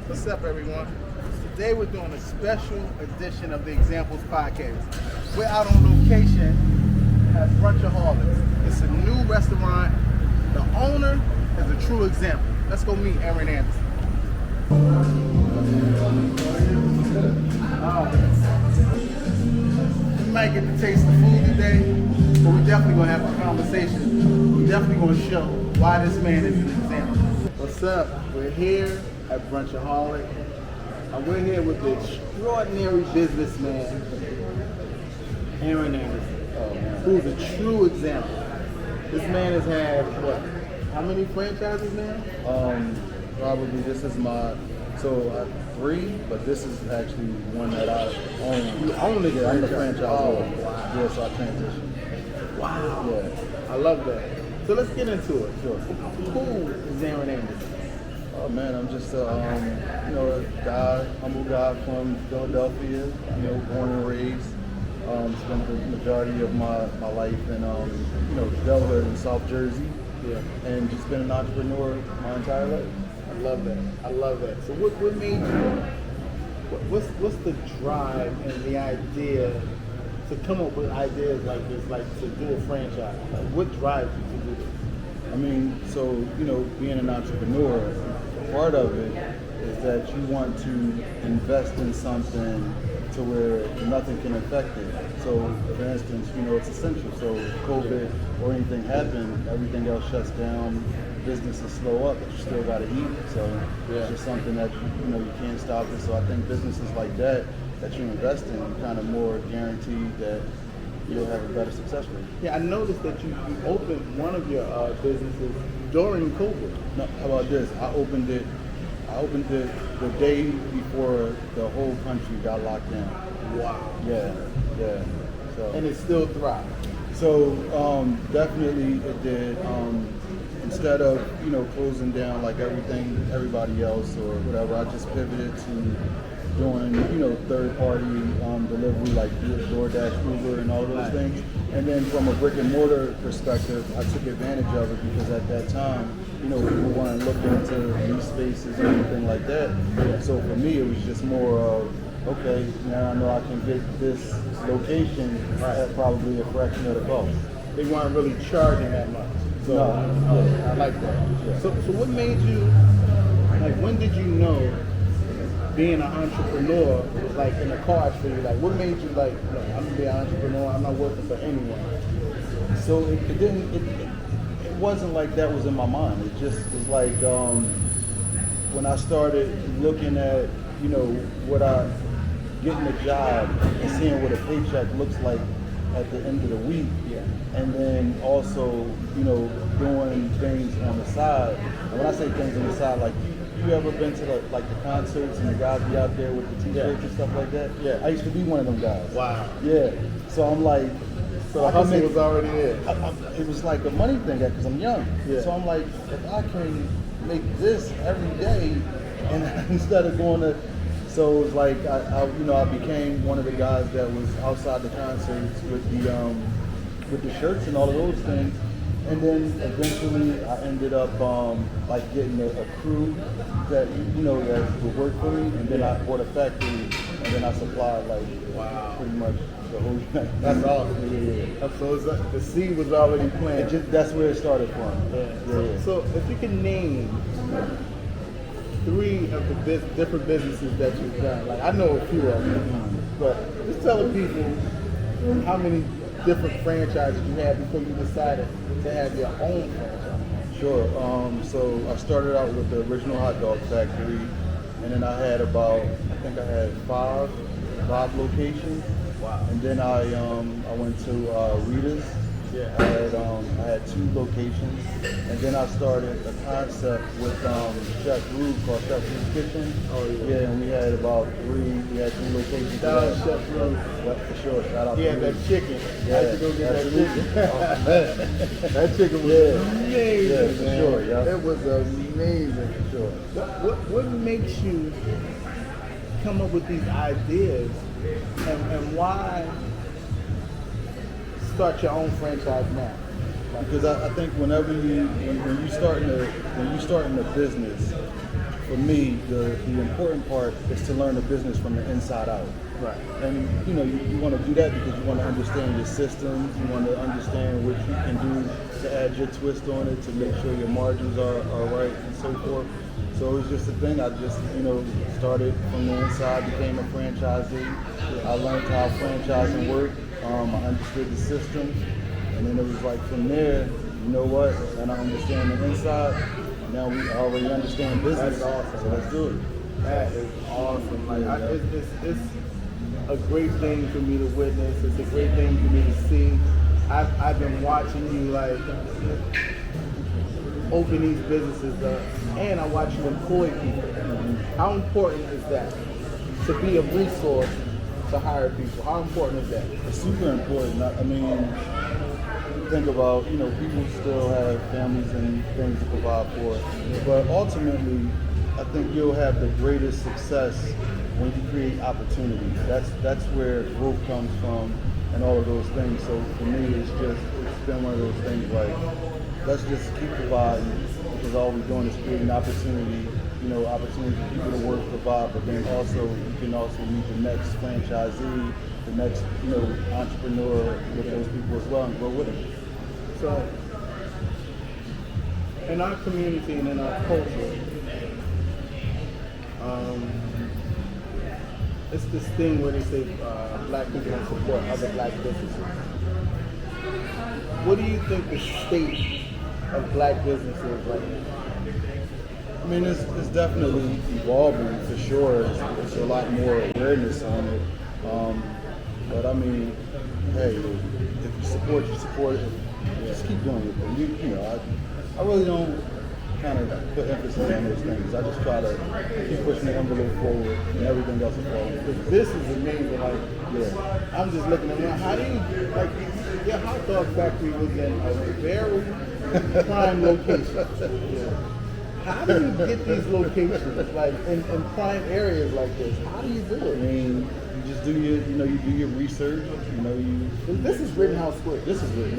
What's up, everyone? Today we're doing a special edition of the Examples Podcast. We're out on location at Brunchaholics. It's a new restaurant. The owner is a true example. Let's go meet Aaron Anderson. We might get to taste the food today, but we're definitely going to have a conversation. We're definitely going to show why this man is an example. What's up? We're here at Brunchaholics. And we're here with the extraordinary businessman, Aaron Anderson, who's a true example. This man has had, what, how many franchises now? Probably this is my, three, but this is actually one that I own. You own it? Yeah, I'm the franchise owner. Oh, wow. Yeah, so I transitioned. Wow. Yeah. I love that. So let's get into it. Sure. Who is Aaron Anderson? Oh man, I'm just a guy, humble guy from Philadelphia, born and raised. Spent the majority of my life in, Delaware in South Jersey. Yeah. And just been an entrepreneur my entire life. I love that. I love that. So what made you, what's the drive and the idea to come up with ideas like this, like to do a franchise? Like, what drives you to do this? I mean, being an entrepreneur, part of it is that you want to invest in something to where nothing can affect it. So, for instance, it's essential. So, COVID or anything happen, everything else shuts down. Businesses slow up, but you still got to eat. So, it's just something that you can't stop it. So, I think businesses like that you invest in, you kind of more guaranteed that you'll have a better success rate. Yeah, I noticed that you opened one of your businesses during COVID. No, how about this? I opened it the day before the whole country got locked down. Wow. Yeah. So And it still thrived. So definitely it did. Instead of closing down like everybody else or whatever, I just pivoted to doing third party delivery like DoorDash, Uber, and all those things. And then from a brick and mortar perspective, I took advantage of it because at that time, people weren't looking into new spaces or anything like that. So for me, it was just more of, okay, now I know I can get this location at probably a fraction of the cost. They weren't really charging that much. So No. I like that. Yeah. So what made you, like, when did you know being an entrepreneur was like in the cards for you? Like, what made you like, I'm gonna be an entrepreneur, I'm not working for anyone? So it wasn't like that was in my mind. It just was like when I started looking at, what I getting a job and seeing what a paycheck looks like at the end of the week. Yeah. And then also, doing things on the side. And when I say things on the side, like you ever been to the concerts and the guys be out there with the t-shirts and stuff like that? Yeah. I used to be one of them guys. Wow. Yeah. So I'm like, So the hustle was already there. it was like a money thing because I'm young. Yeah. So I'm like, if I can make this every day, and instead of going to, so it was like I became one of the guys that was outside the concerts with the shirts and all of those things. And then eventually I ended up getting a crew that that would work for me, and then I bought a factory, and then I supplied pretty much the whole thing. That's awesome. Yeah. So the seed was already planted. That's where it started from. Yeah. So if you can name three of the different businesses that you've done, like I know a few of them, but just tell the people how many different franchises you had before you decided to have your own franchise. Sure. So I started out with the original hot dog factory, and then I had five locations. Wow. And then I went to Rita's. Yeah. I had two locations, and then I started a concept with Chef Rude called Chef Rude's Kitchen. Oh yeah. Yeah, and we had three locations. Shout out Chef Rude. Yep, for sure. Shout out. Yeah, to that Rude. chicken. Yeah, I had to go get absolutely. that chicken. Oh, man. That chicken was amazing. Yeah, for man. sure. Yeah. It was amazing. For sure. What makes you come up with these ideas, and why start your own franchise now? Because I think when you start in a business, for me, the important part is to learn the business from the inside out. Right. And you want to do that because you want to understand your systems, you want to understand what you can do to add your twist on it, to make sure your margins are right and so forth. So it's just a thing. I just, started from the inside, became a franchisee. I learned how franchising worked. I understood the system. And then it was like from there, you know what? And I understand the inside. Now we already understand business. That's awesome. So let's do it. That is awesome. Like, it's a great thing for me to witness. It's a great thing for me to see. I've been watching you like open these businesses up, and I watch you employ people. How important is that to be a resource to hire people? How important is that? It's super important. I mean, think about, people still have families and things to provide for, but ultimately, I think you'll have the greatest success when you create opportunity. That's where growth comes from and all of those things. So for me, it's been one of those things like, let's just keep providing, because all we're doing is creating opportunity, opportunity for people to work, provide, but then also you can also meet the next franchisee, the next, entrepreneur with those people as well and grow with them. So, in our community and in our culture, it's this thing where they say black people don't support other black businesses. What do you think the state of black business is right now? I mean, it's definitely evolving for sure. There's a lot more awareness on it. But I mean, hey, if you support it. Just keep doing it. I really don't kind of put emphasis on those things. I just try to keep pushing the envelope forward, and everything else will fall. This is amazing. Like, I'm just looking at it. How do you like? Your hot dog factory was in a very prime location. How do you get these locations like in prime areas like this? How do you do I it? mean, you just do your, you do your research. This is Rittenhouse Square. This is it.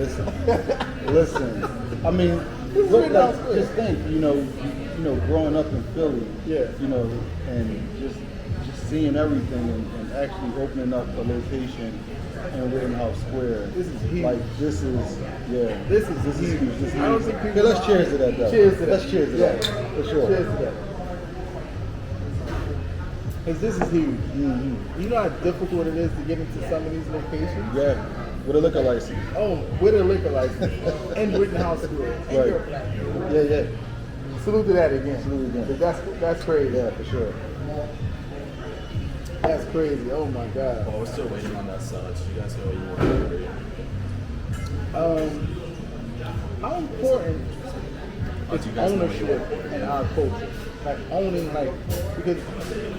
Listen. I mean, This is look, Rittenhouse Square. just think, growing up in Philly, Yeah. and just seeing everything and actually opening up a location in Rittenhouse Square. This is huge. This is huge. This is huge. I don't think people. Okay, let's cheers to that, though. Cheers to that. Let's cheers to that. For sure. Cheers to that. Because this is huge. Mm-hmm. You know how difficult it is to get into some of these locations? Yeah, with a liquor license. Oh, with a liquor license. And Rittenhouse Square. And Right. you're a black man. Yeah. Salute to that again. Salute again. That's crazy. Yeah, for sure. That's crazy. Oh my God. Well, we're still waiting on that salad, so you guys know what you want to do. How important is Do you guys know what you ownership want? in our culture? Like owning, because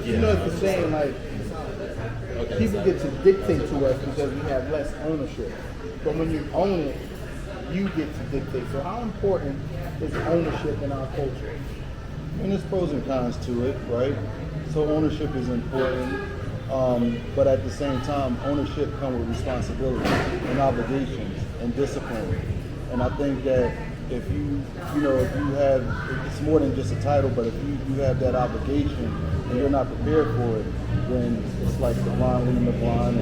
Yeah, it's the saying, Okay, people get to dictate to us because we have less ownership. But when you own it, you get to dictate. So how important is ownership in our culture? And there's pros and cons to it, right? So ownership is important, but at the same time, ownership comes with responsibility and obligations and discipline. And I think that if you have, it's more than just a title, but if you have that obligation and you're not prepared for it, then it's like the blind leading the blind,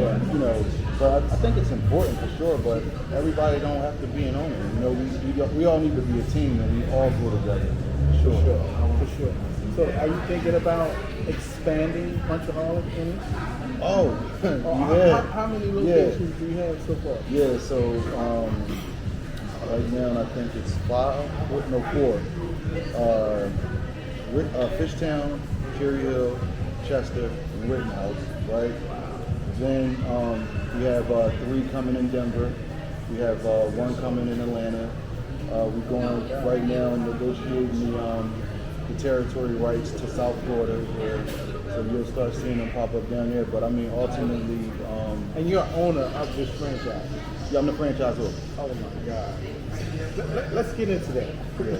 But I think it's important for sure, but everybody don't have to be an owner. We all need to be a team and we all go together. For sure. So are you thinking about expanding Brunchaholics in it? Oh, Or yeah. how many locations do you have so far? Yeah, so right now I think it's 4. Fishtown, Cherry Hill, Chester, and Rittenhouse, right? Then we have 3 coming in Denver. We have 1 coming in Atlanta. We're going right now and negotiating the territory rights to South Florida, so you'll start seeing them pop up down there. But I mean, ultimately, And you're owner of this franchise. yeah, I'm the franchisor. Oh my God. Let's get into that.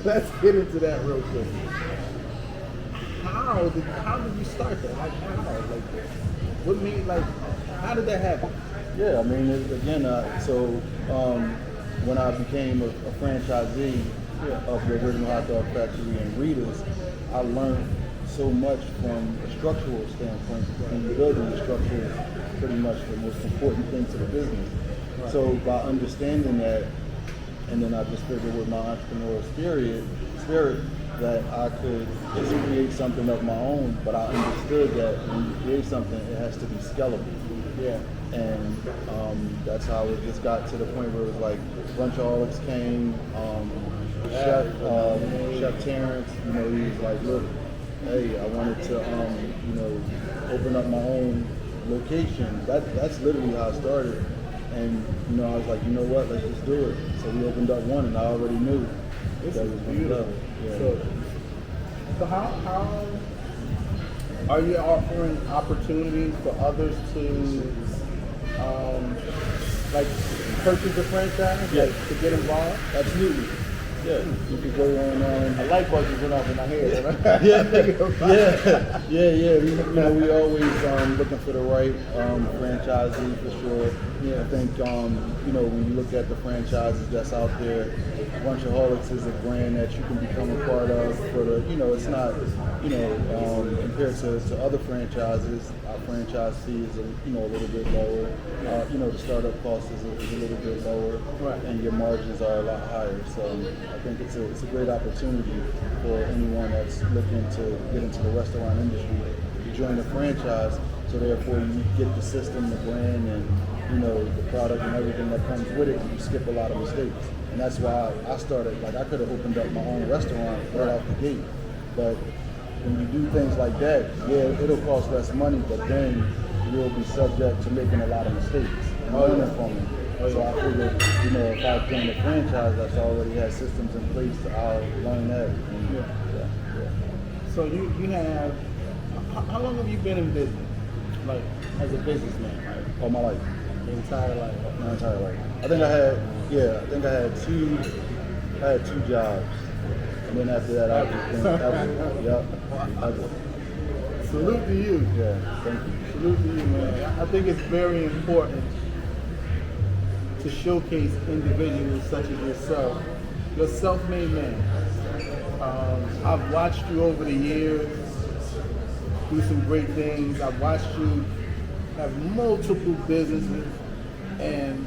Let's get into that real quick. How did you start that? Like how? What made how did that happen? Yeah, I mean, when I became a franchisee of the original hot dog factory in Rita's, I learned so much from a structural standpoint. When you building the structure is pretty much the most important thing to the business. Right. So by understanding that, and then I just figured with my entrepreneurial spirit that I could just create something of my own, but I understood that when you create something, it has to be scalable. Yeah. And that's how it just got to the point where it was like Brunchaholics came, Chef Terrence, you know, he was like, look, hey, I wanted to, you know, open up my own location. That's literally how it started. And, you know, I was like, you know what, let's just do it. So we opened up one, and I already knew This that is was gonna beautiful. go. Yeah. So how are you offering opportunities for others to like purchase a franchise, Yeah. like to get involved? Absolutely. Yeah, you could go on. A light bulb just went off in my head. Yeah. We always looking for the right franchisee for sure. Yeah, I think you know, when you look at the franchises that's out there, Brunchaholics is a brand that you can become a part of. For the, you know, it's not, you know, compared to other franchises, our franchise fee is a little bit lower. You know, the startup cost is a little bit lower, Right. and your margins are a lot higher. So I think it's a great opportunity for anyone that's looking to get into the restaurant industry to join a franchise. So therefore, you get the system, the brand, and you know, the product and everything that comes with it, and you skip a lot of mistakes. And that's why I started. Like, I could have opened up my own restaurant right out the gate, but when you do things like that, yeah, it'll cost less money, but then you'll be subject to making a lot of mistakes and learning from them. So I figured, you know, if I join a franchise that's already has systems in place, I'll learn that. And, yeah. So you have how long have you been in business, like as a businessman, like All my life. your entire life? My entire life. I think I had two jobs. And then after that, I just been, yep. Salute to you. Yeah, thank you. Salute to you, man. I think it's very important to showcase individuals such as yourself. You're a self-made man. I've watched you over the years do some great things. I've watched you have multiple businesses, and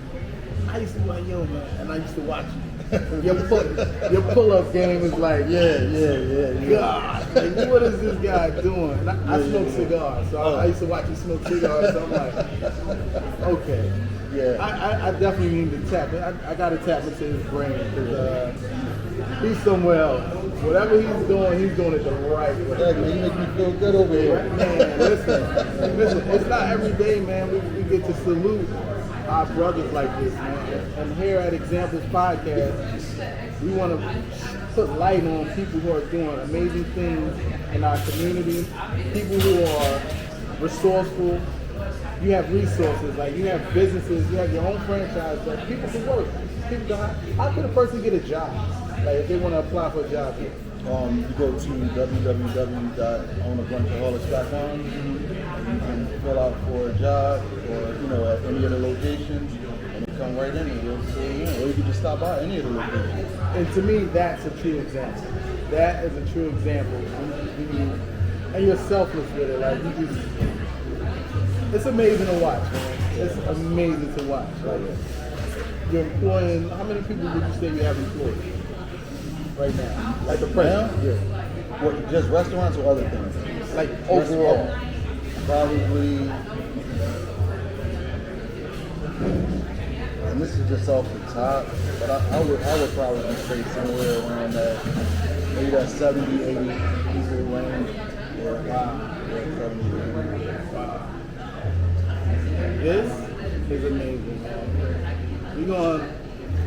I used to be like, yo, man, and I used to watch you. Your pull-up game is like, Yeah. God, like, what is this guy doing? And I smoke cigars, so I used to watch you smoke cigars, so I'm like, okay. Yeah. I definitely need to tap it. I got to tap into his brain, because he's somewhere else. Whatever he's doing it the right way. Yeah, man, you make me feel good over here. Man, listen, it's not every day, man, we get to salute our brothers like this, man. And here at Examples Podcast, we want to put light on people who are doing amazing things in our community, people who are resourceful. You have resources, like you have businesses, you have your own franchise that people can work. People can, how can a person get a job? Like if they want to apply for a job here? You go to www.ownabrunchaholics.com. You can fill out for a job, or you know, at any of the locations, and you come right in and we'll see you in. Or you can just stop by any of the locations. And to me, that's a true example. That is a true example. And you're selfless with it. Like you just, it's amazing to watch, man. It's amazing to watch. Like you're employing. How many people would you say you have employed right now? Like the president? Yeah. What, just restaurants or other things? Like overall. Probably, and this is just off the top, but I would probably say somewhere around that, maybe that 70, 80 people range. Yeah, wow. Yeah, 70, 80. Wow. This is amazing, man. We're gonna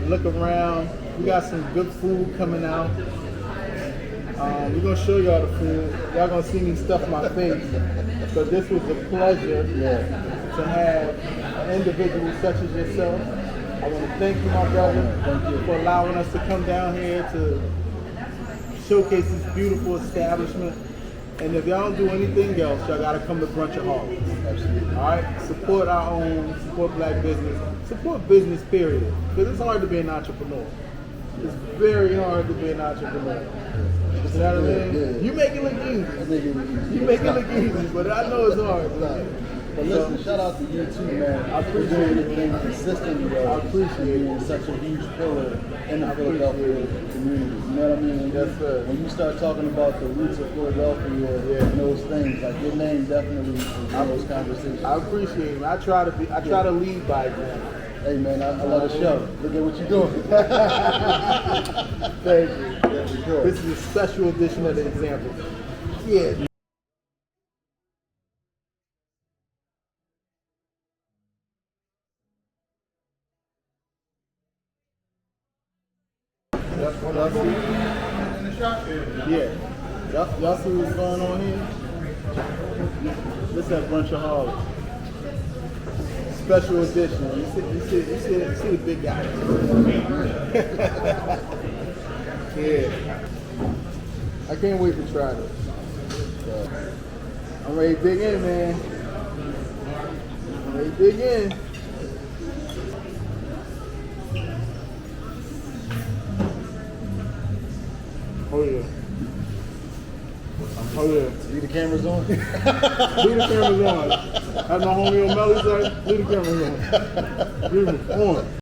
look around. We got some good food coming out. We're gonna show y'all the food. Y'all gonna see me stuff my face. So this was a pleasure to have an individual such as yourself. I want to thank you, my brother, for allowing us to come down here to showcase this beautiful establishment. And if y'all do anything else, y'all gotta come to Brunchaholics. Absolutely. All right, support our own, support black business, support business, period. Because it's hard to be an entrepreneur. It's very hard to be an entrepreneur. You know what I mean? Yeah. You make it look easy. I think it was easy. You make it look easy, but I know it's hard. But listen, shout out to you too, man. I appreciate it being consistently. I appreciate being such a huge pillar in the Philadelphia community. You know what I mean? Yes, sir. When you start talking about the roots of Philadelphia and those things, like your name definitely is in those conversations. I appreciate it. I try to lead by example. Hey man, I love the show. Look at what you're doing. Thank you. Yeah, for sure. This is a special edition of the example. Yeah. Yeah. Y'all see what's going on here? This is Brunchaholics. Special edition. You see the big guy. Yeah. I can't wait to try this. So, I'm ready to dig in, man. I'm ready to dig in. Oh yeah. Oh yeah. Leave the cameras on. Leave the cameras on. As my homie O'Malley said, leave the cameras on. Leave them on.